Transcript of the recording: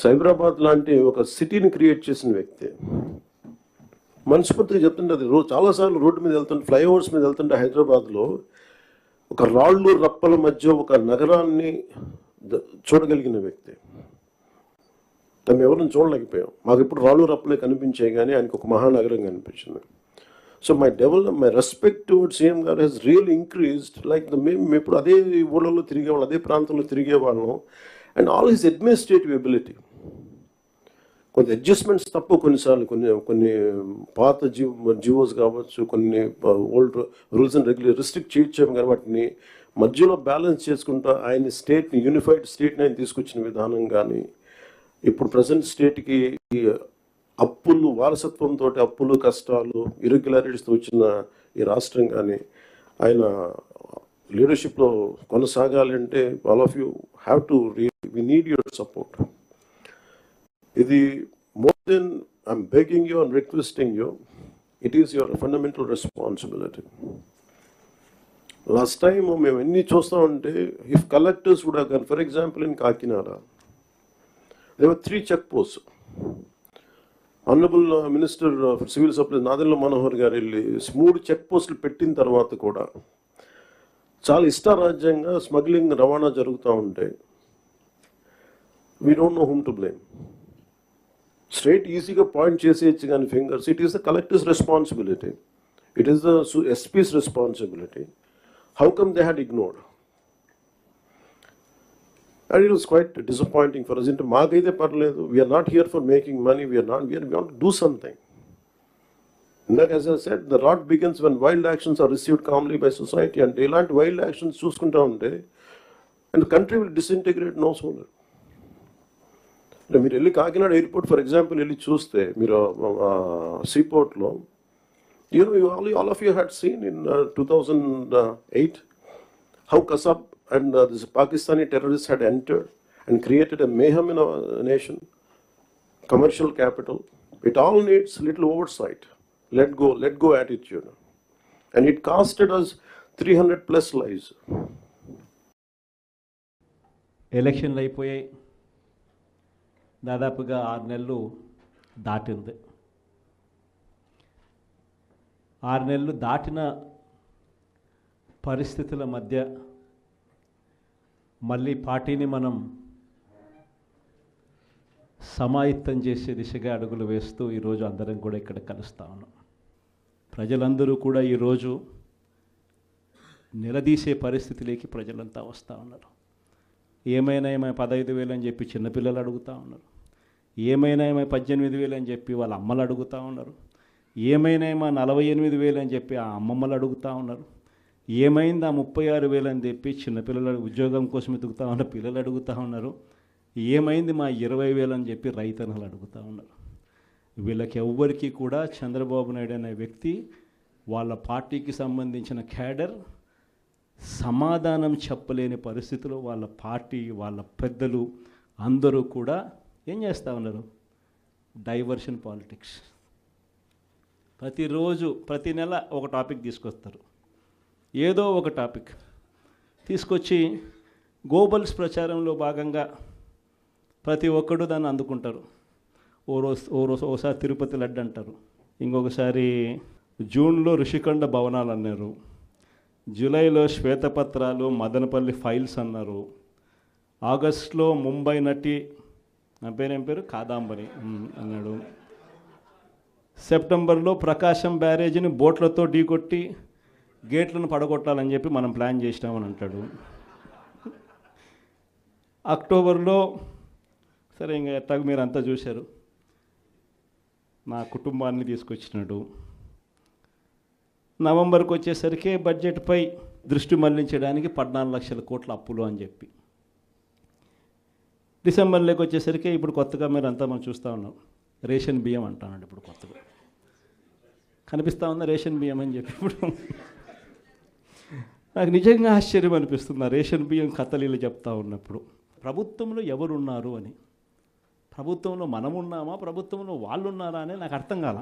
సైబరాబాద్ లాంటి ఒక సిటీని క్రియేట్ చేసిన వ్యక్తి. మనస్ఫూర్తిగా చెప్తుంటే అది చాలాసార్లు రోడ్డు మీద వెళ్తుంటే, ఫ్లైఓవర్స్ మీద వెళ్తుంటే హైదరాబాద్లో ఒక రాళ్ళు రప్పల మధ్య ఒక నగరాన్ని చూడగలిగిన వ్యక్తి. తను ఎవరిని చూడలేకపోయాం. మాకు ఇప్పుడు రాళ్ళు రప్పలే కనిపించాయి, కానీ ఆయనకు ఒక మహానగరం కనిపించింది. So my respect towards CM గారు హెస్ రియల్ ఇంక్రీజ్డ్. లైక్ మేము ఇప్పుడు అదే ఊళ్ళలో తిరిగేవాళ్ళం, అదే ప్రాంతంలో తిరిగేవాళ్ళం. And all his administrative ability, కొంత అడ్జస్ట్మెంట్స్ తప్ప కొన్నిసార్లు కొన్ని పాత జియోస్ కావచ్చు, కొన్ని ఓల్డ్ రూల్స్ అండ్ రిస్ట్రిక్ట్ చేయొచ్చాము, కానీ వాటిని మధ్యలో బ్యాలెన్స్ చేసుకుంటూ ఆయన స్టేట్ని, యూనిఫైడ్ స్టేట్ని ఆయన తీసుకొచ్చిన విధానం కానీ, ఇప్పుడు ప్రజెంట్ స్టేట్కి అప్పులు, వారసత్వంతో అప్పులు, కష్టాలు, ఇరెగ్యులారిటీస్తో వచ్చిన ఈ రాష్ట్రం కానీ ఆయన లీడర్షిప్లో కొనసాగాలి అంటే all of you have to we need your support. ఇది more than I'm begging you and requesting you, it is your fundamental responsibility. Last time మేము ఎన్ని చూస్తామంటే, if collectors would have gone, for example in Kakinada there were 3 check posts. Honourable minister for civil supplies Nadendla Manohar గారు వెళ్ళి 3 check పోస్టులు పెట్టిన తర్వాత కూడా చాలా ఇష్టారాజ్యంగా స్మగ్లింగ్, రవాణా జరుగుతూ ఉంటే we don't know whom to blame. Straight ఈజీగా పాయింట్ చేసేయచ్చు కానీ fingers, it is the collector's responsibility, it is the SP's responsibility. How come they had ignored? And it was quite disappointing for us. Into maagaide parledu, we are not here for making money, we want to do something. And that, as I said, the rot begins when wild actions are received calmly by society, and ilanti wild actions chuskunta unte and the country will disintegrate no sooner. మీరు వెళ్ళి Kakinada airport for example వెళ్ళి చూస్తే, మీరు సీపోర్ట్లో, all of you had seen in 2008 how Kasab and this Pakistani terrorists had entered and created a mayhem in our nation, commercial capital. It all needs little oversight, let go attitude, and it costed us 300 plus lives. ఎలక్షన్లు అయిపోయాయి, దాదాపుగా 6 నెలలు దాటింది. 6 నెలలు దాటిన పరిస్థితుల మధ్య మళ్ళీ పార్టీని మనం సమాయత్తం చేసే దిశగా అడుగులు వేస్తూ ఈరోజు అందరం కూడా ఇక్కడ కలుస్తూ ఉన్నాం. ప్రజలందరూ కూడా ఈరోజు నిలదీసే పరిస్థితిలోకి ప్రజలంతా వస్తూ ఉన్నారు. ఏమైనా 15,000 అని చెప్పి చిన్నపిల్లలు అడుగుతూ ఉన్నారు. ఏమైనా 18,000 అని చెప్పి వాళ్ళ అమ్మలు అడుగుతూ ఉన్నారు. ఏమైనా 48,000 అని చెప్పి ఆ అమ్మమ్మలు అడుగుతూ ఉన్నారు. ఏమైంది 36,000 అని చెప్పి చిన్నపిల్లలు ఉద్యోగం కోసం ఎదుగుతూ ఉన్న పిల్లలు అడుగుతూ ఉన్నారు. ఏమైంది 20,000 అని చెప్పి రైతన్నలు అడుగుతూ ఉన్నారు. వీళ్ళకి ఎవ్వరికీ కూడా చంద్రబాబు నాయుడు అనే వ్యక్తి, వాళ్ళ పార్టీకి సంబంధించిన క్యాడర్ సమాధానం చెప్పలేని పరిస్థితిలో వాళ్ళ పార్టీ, వాళ్ళ పెద్దలు అందరూ కూడా ఏం చేస్తూ ఉన్నారు? Diversion politics. ప్రతిరోజు ప్రతి నెల ఒక టాపిక్ తీసుకొస్తారు, ఏదో ఒక టాపిక్ తీసుకొచ్చి గోబల్స్ ప్రచారంలో భాగంగా ప్రతి ఒక్కడు దాన్ని అందుకుంటారు. ఓసారి తిరుపతి లడ్డు అంటారు, ఇంకొకసారి జూన్లో ఋషికొండ భవనాలు అన్నారు, జూలైలో శ్వేతపత్రాలు, మదనపల్లి ఫైల్స్ అన్నారు, ఆగస్టులో ముంబై నటి, నా పేరేం పేరు, కాదాంబరి అన్నాడు, సెప్టెంబర్లో ప్రకాశం బ్యారేజీని బోట్లతో ఢీకొట్టి గేట్లను పడగొట్టాలని చెప్పి మనం ప్లాన్ చేసినామని అంటాడు. అక్టోబర్లో, సరే ఇంకా ఎట్టాగ మీరు అంతా చూశారు, నా కుటుంబాన్ని తీసుకొచ్చినాడు. నవంబర్కి వచ్చేసరికి బడ్జెట్పై దృష్టి మళ్లించడానికి 14 లక్షల కోట్ల అప్పులు అని చెప్పి, డిసెంబర్లోకి వచ్చేసరికి ఇప్పుడు కొత్తగా మీరు అంతా మనం చూస్తూ ఉన్నాం, రేషన్ బియ్యం అంటానండి. ఇప్పుడు కొత్తగా కనిపిస్తూ ఉందా రేషన్ బియ్యం అని చెప్పి. ఇప్పుడు నాకు నిజంగా ఆశ్చర్యం అనిపిస్తుంది ఆ రేషన్ బియ్యం కథలీలు చెప్తా ఉన్నప్పుడు. ప్రభుత్వంలో ఎవరున్నారు అని, ప్రభుత్వంలో మనమున్నామా, ప్రభుత్వంలో వాళ్ళు ఉన్నారా అని నాకు అర్థం కాల.